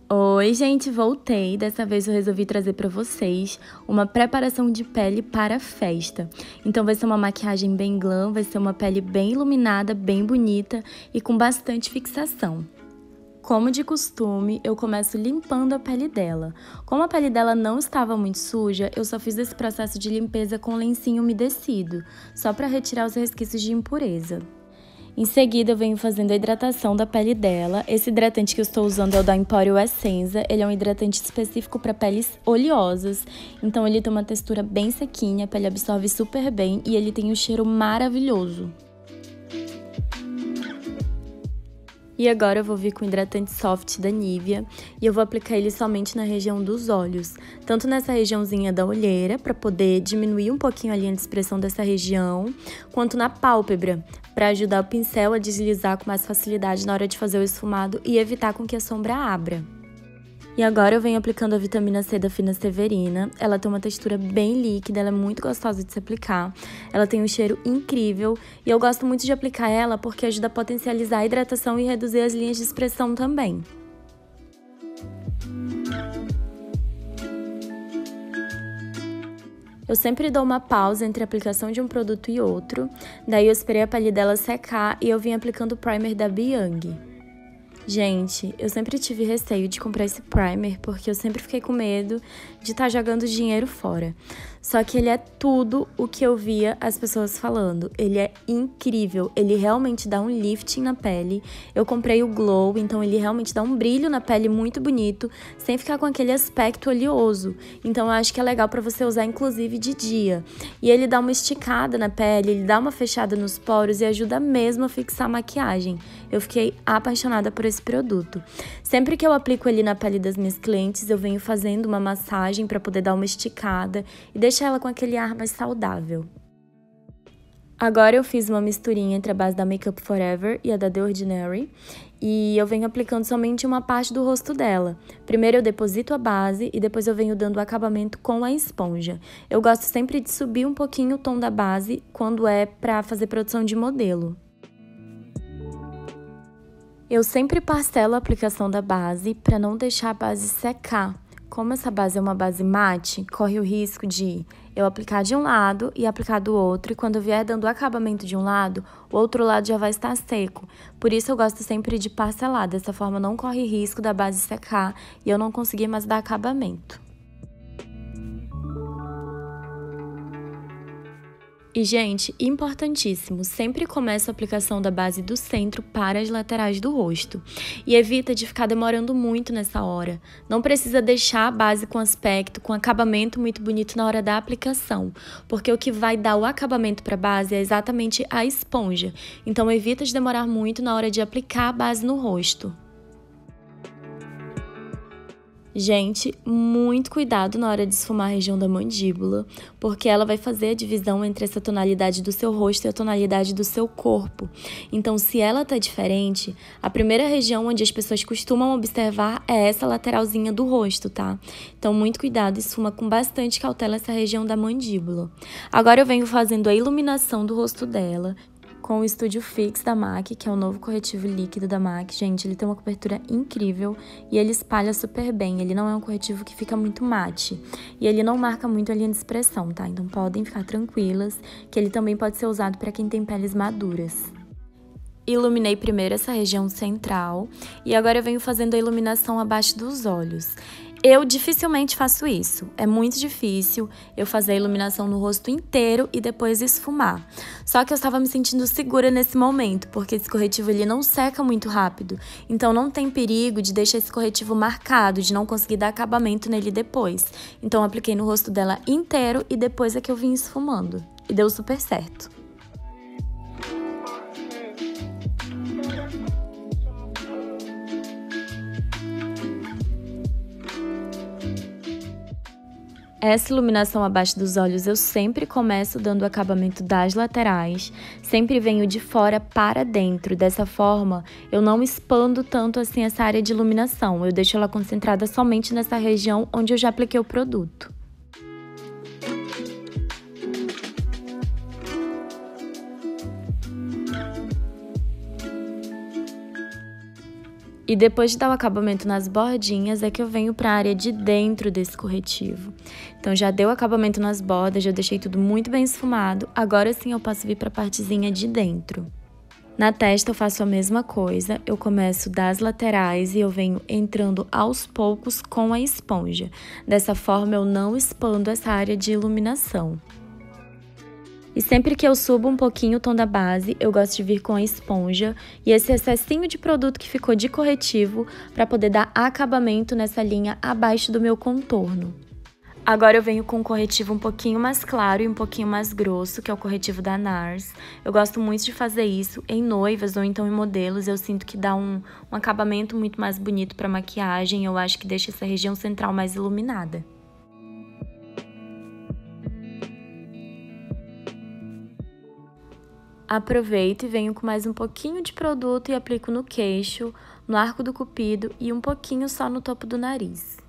Oi, gente, voltei. Dessa vez eu resolvi trazer pra vocês uma preparação de pele para festa. Então vai ser uma maquiagem bem glam, vai ser uma pele bem iluminada, bem bonita e com bastante fixação. Como de costume, eu começo limpando a pele dela. Como a pele dela não estava muito suja, eu só fiz esse processo de limpeza com lencinho umedecido, só para retirar os resquícios de impureza. Em seguida, eu venho fazendo a hidratação da pele dela. Esse hidratante que eu estou usando é o da Emporio Essenza. Ele é um hidratante específico para peles oleosas. Então, ele tem uma textura bem sequinha, a pele absorve super bem e ele tem um cheiro maravilhoso. E agora eu vou vir com o hidratante soft da Nivea e eu vou aplicar ele somente na região dos olhos, tanto nessa regiãozinha da olheira, para poder diminuir um pouquinho a linha de expressão dessa região, quanto na pálpebra, para ajudar o pincel a deslizar com mais facilidade na hora de fazer o esfumado e evitar com que a sombra abra. E agora eu venho aplicando a vitamina C da Fina Severina. Ela tem uma textura bem líquida, ela é muito gostosa de se aplicar. Ela tem um cheiro incrível e eu gosto muito de aplicar ela porque ajuda a potencializar a hidratação e reduzir as linhas de expressão também. Eu sempre dou uma pausa entre a aplicação de um produto e outro, daí eu esperei a pele dela secar e eu vim aplicando o primer da Young. Gente, eu sempre tive receio de comprar esse primer porque eu sempre fiquei com medo de estar jogando dinheiro fora. Só que ele é tudo o que eu via as pessoas falando. Ele é incrível, ele realmente dá um lifting na pele. Eu comprei o Glow, então ele realmente dá um brilho na pele muito bonito, sem ficar com aquele aspecto oleoso. Então eu acho que é legal pra você usar inclusive de dia. E ele dá uma esticada na pele, ele dá uma fechada nos poros e ajuda mesmo a fixar a maquiagem. Eu fiquei apaixonada por esse produto. Sempre que eu aplico ele na pele das minhas clientes, eu venho fazendo uma massagem para poder dar uma esticada e deixar ela com aquele ar mais saudável. Agora eu fiz uma misturinha entre a base da Makeup Forever e a da The Ordinary e eu venho aplicando somente uma parte do rosto dela. Primeiro eu deposito a base e depois eu venho dando o acabamento com a esponja. Eu gosto sempre de subir um pouquinho o tom da base quando é para fazer produção de modelo. Eu sempre parcelo a aplicação da base para não deixar a base secar. Como essa base é uma base mate, corre o risco de eu aplicar de um lado e aplicar do outro, e quando eu vier dando o acabamento de um lado, o outro lado já vai estar seco. Por isso eu gosto sempre de parcelar, dessa forma não corre risco da base secar e eu não conseguir mais dar acabamento. E, gente, importantíssimo, sempre começa a aplicação da base do centro para as laterais do rosto. E evita de ficar demorando muito nessa hora. Não precisa deixar a base com aspecto, com acabamento muito bonito na hora da aplicação, porque o que vai dar o acabamento para a base é exatamente a esponja. Então, evita de demorar muito na hora de aplicar a base no rosto. Gente, muito cuidado na hora de esfumar a região da mandíbula, porque ela vai fazer a divisão entre essa tonalidade do seu rosto e a tonalidade do seu corpo. Então, se ela tá diferente, a primeira região onde as pessoas costumam observar é essa lateralzinha do rosto, tá? Então, muito cuidado, esfuma com bastante cautela essa região da mandíbula. Agora eu venho fazendo a iluminação do rosto dela com o Studio Fix da MAC, que é o novo corretivo líquido da MAC. Gente, ele tem uma cobertura incrível e ele espalha super bem. Ele não é um corretivo que fica muito mate e ele não marca muito a linha de expressão, tá? Então podem ficar tranquilas que ele também pode ser usado para quem tem peles maduras. Iluminei primeiro essa região central e agora eu venho fazendo a iluminação abaixo dos olhos. Eu dificilmente faço isso, é muito difícil eu fazer a iluminação no rosto inteiro e depois esfumar. Só que eu estava me sentindo segura nesse momento, porque esse corretivo ele não seca muito rápido, então não tem perigo de deixar esse corretivo marcado, de não conseguir dar acabamento nele depois. Então eu apliquei no rosto dela inteiro e depois é que eu vim esfumando, e deu super certo. Essa iluminação abaixo dos olhos eu sempre começo dando o acabamento das laterais, sempre venho de fora para dentro. Dessa forma, eu não expando tanto assim essa área de iluminação, eu deixo ela concentrada somente nessa região onde eu já apliquei o produto. E depois de dar o acabamento nas bordinhas, é que eu venho para a área de dentro desse corretivo. Então já deu acabamento nas bordas, já deixei tudo muito bem esfumado, agora sim eu posso vir para a partezinha de dentro. Na testa eu faço a mesma coisa, eu começo das laterais e eu venho entrando aos poucos com a esponja. Dessa forma eu não expando essa área de iluminação. E sempre que eu subo um pouquinho o tom da base, eu gosto de vir com a esponja e esse excessinho de produto que ficou de corretivo para poder dar acabamento nessa linha abaixo do meu contorno. Agora eu venho com um corretivo um pouquinho mais claro e um pouquinho mais grosso, que é o corretivo da NARS. Eu gosto muito de fazer isso em noivas ou então em modelos, eu sinto que dá um acabamento muito mais bonito para maquiagem, eu acho que deixa essa região central mais iluminada. Aproveito e venho com mais um pouquinho de produto e aplico no queixo, no arco do cupido e um pouquinho só no topo do nariz.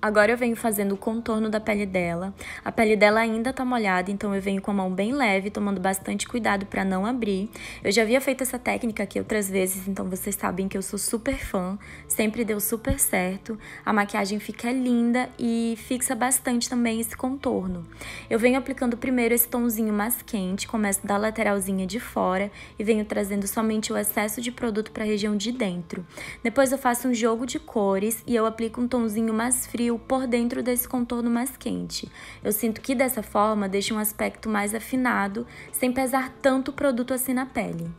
Agora eu venho fazendo o contorno da pele dela. A pele dela ainda tá molhada, então eu venho com a mão bem leve, tomando bastante cuidado pra não abrir. Eu já havia feito essa técnica aqui outras vezes, então vocês sabem que eu sou super fã. Sempre deu super certo. A maquiagem fica linda e fixa bastante também esse contorno. Eu venho aplicando primeiro esse tomzinho mais quente, começo da lateralzinha de fora e venho trazendo somente o excesso de produto pra região de dentro. Depois eu faço um jogo de cores e eu aplico um tomzinho mais frio por dentro desse contorno mais quente. Eu sinto que dessa forma deixa um aspecto mais afinado, sem pesar tanto o produto assim na pele.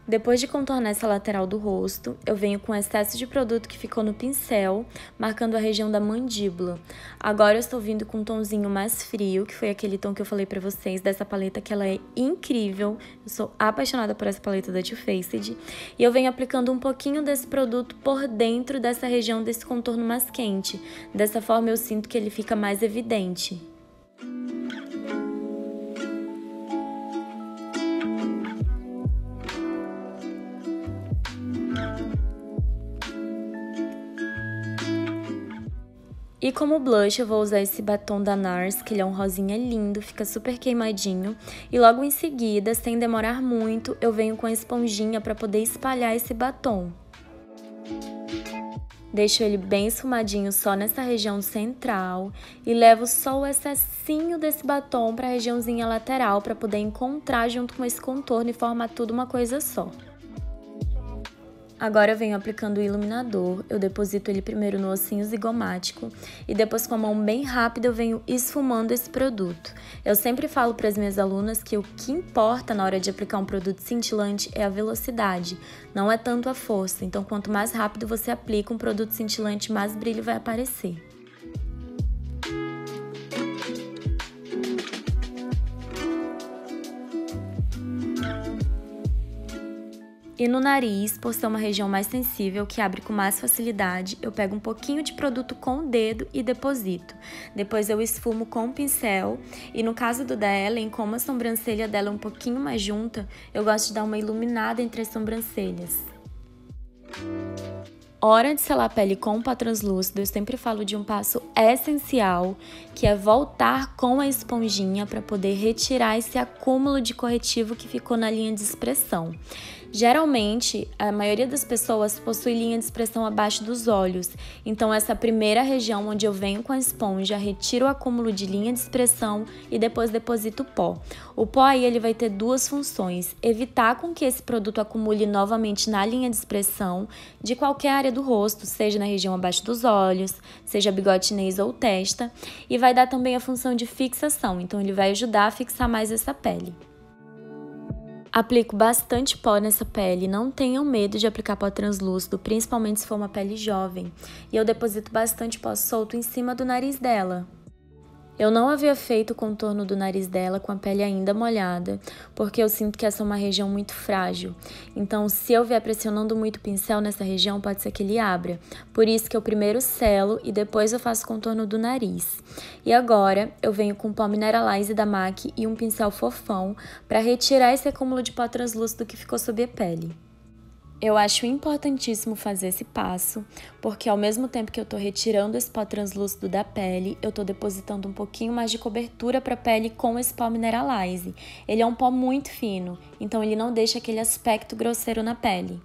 Depois de contornar essa lateral do rosto, eu venho com o excesso de produto que ficou no pincel, marcando a região da mandíbula. Agora eu estou vindo com um tomzinho mais frio, que foi aquele tom que eu falei pra vocês, dessa paleta que ela é incrível. Eu sou apaixonada por essa paleta da Too Faced. E eu venho aplicando um pouquinho desse produto por dentro dessa região desse contorno mais quente. Dessa forma eu sinto que ele fica mais evidente. E como blush eu vou usar esse batom da NARS, que ele é um rosinha lindo, fica super queimadinho. E logo em seguida, sem demorar muito, eu venho com a esponjinha para poder espalhar esse batom. Deixo ele bem esfumadinho só nessa região central e levo só o excessinho desse batom para a regiãozinha lateral para poder encontrar junto com esse contorno e formar tudo uma coisa só. Agora eu venho aplicando o iluminador, eu deposito ele primeiro no ossinho zigomático e depois com a mão bem rápida eu venho esfumando esse produto. Eu sempre falo para as minhas alunas que o que importa na hora de aplicar um produto cintilante é a velocidade, não é tanto a força. Então quanto mais rápido você aplica um produto cintilante, mais brilho vai aparecer. E no nariz, por ser uma região mais sensível, que abre com mais facilidade, eu pego um pouquinho de produto com o dedo e deposito. Depois eu esfumo com o pincel e no caso do da Ellen, como a sobrancelha dela é um pouquinho mais junta, eu gosto de dar uma iluminada entre as sobrancelhas. Hora de selar a pele com pó translúcido, eu sempre falo de um passo essencial, que é voltar com a esponjinha para poder retirar esse acúmulo de corretivo que ficou na linha de expressão. Geralmente, a maioria das pessoas possui linha de expressão abaixo dos olhos, então essa primeira região onde eu venho com a esponja, retiro o acúmulo de linha de expressão e depois deposito o pó. O pó aí ele vai ter duas funções: evitar com que esse produto acumule novamente na linha de expressão de qualquer área do rosto, seja na região abaixo dos olhos, seja bigode chinês ou testa, e vai dar também a função de fixação, então ele vai ajudar a fixar mais essa pele. Aplico bastante pó nessa pele, não tenham medo de aplicar pó translúcido, principalmente se for uma pele jovem. E eu deposito bastante pó solto em cima do nariz dela. Eu não havia feito o contorno do nariz dela com a pele ainda molhada, porque eu sinto que essa é uma região muito frágil. Então, se eu vier pressionando muito o pincel nessa região, pode ser que ele abra. Por isso que eu primeiro selo e depois eu faço o contorno do nariz. E agora, eu venho com o pó Mineralize da MAC e um pincel fofão para retirar esse acúmulo de pó translúcido que ficou sob a pele. Eu acho importantíssimo fazer esse passo, porque ao mesmo tempo que eu tô retirando esse pó translúcido da pele, eu tô depositando um pouquinho mais de cobertura para a pele com esse pó Mineralize. Ele é um pó muito fino, então ele não deixa aquele aspecto grosseiro na pele.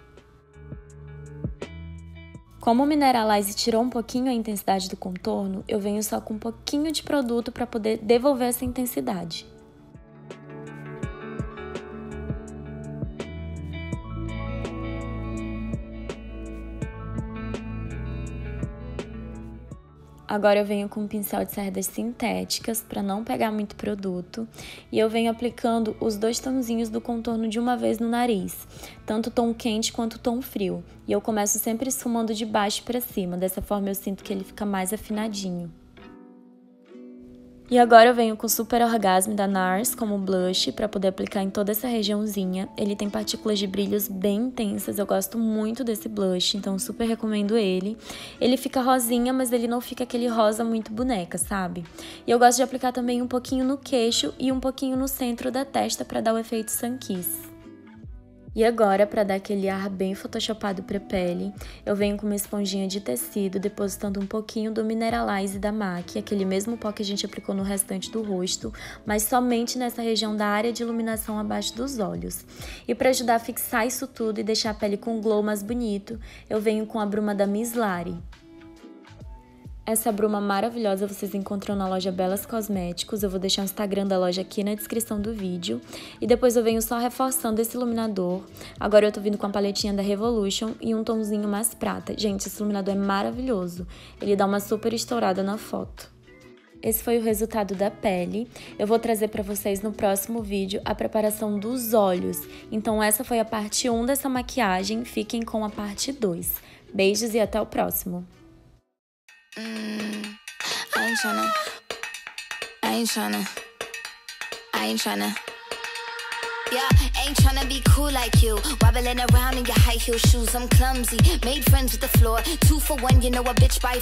Como o Mineralize tirou um pouquinho a intensidade do contorno, eu venho só com um pouquinho de produto para poder devolver essa intensidade. Agora eu venho com um pincel de cerdas sintéticas para não pegar muito produto e eu venho aplicando os dois tonzinhos do contorno de uma vez no nariz, tanto o tom quente quanto o tom frio. E eu começo sempre esfumando de baixo para cima, dessa forma eu sinto que ele fica mais afinadinho. E agora eu venho com o Super Orgasm da NARS como blush para poder aplicar em toda essa regiãozinha. Ele tem partículas de brilhos bem intensas, eu gosto muito desse blush, então super recomendo ele. Ele fica rosinha, mas ele não fica aquele rosa muito boneca, sabe? E eu gosto de aplicar também um pouquinho no queixo e um pouquinho no centro da testa para dar o efeito sun kiss. E agora, para dar aquele ar bem photoshopado para a pele, eu venho com uma esponjinha de tecido, depositando um pouquinho do Mineralize da MAC, aquele mesmo pó que a gente aplicou no restante do rosto, mas somente nessa região da área de iluminação abaixo dos olhos. E para ajudar a fixar isso tudo e deixar a pele com um glow mais bonito, eu venho com a bruma da Miss Lari. Essa bruma maravilhosa vocês encontram na loja Belas Cosméticos, eu vou deixar o Instagram da loja aqui na descrição do vídeo. E depois eu venho só reforçando esse iluminador. Agora eu tô vindo com a paletinha da Revolution e um tomzinho mais prata. Gente, esse iluminador é maravilhoso, ele dá uma super estourada na foto. Esse foi o resultado da pele. Eu vou trazer para vocês no próximo vídeo a preparação dos olhos. Então essa foi a parte 1 dessa maquiagem, fiquem com a parte 2. Beijos e até o próximo! I ain't tryna. Yeah, ain't tryna be cool like you. Wobbling around in your high heel shoes, I'm clumsy. Made friends with the floor. 2 for 1, you know a bitch by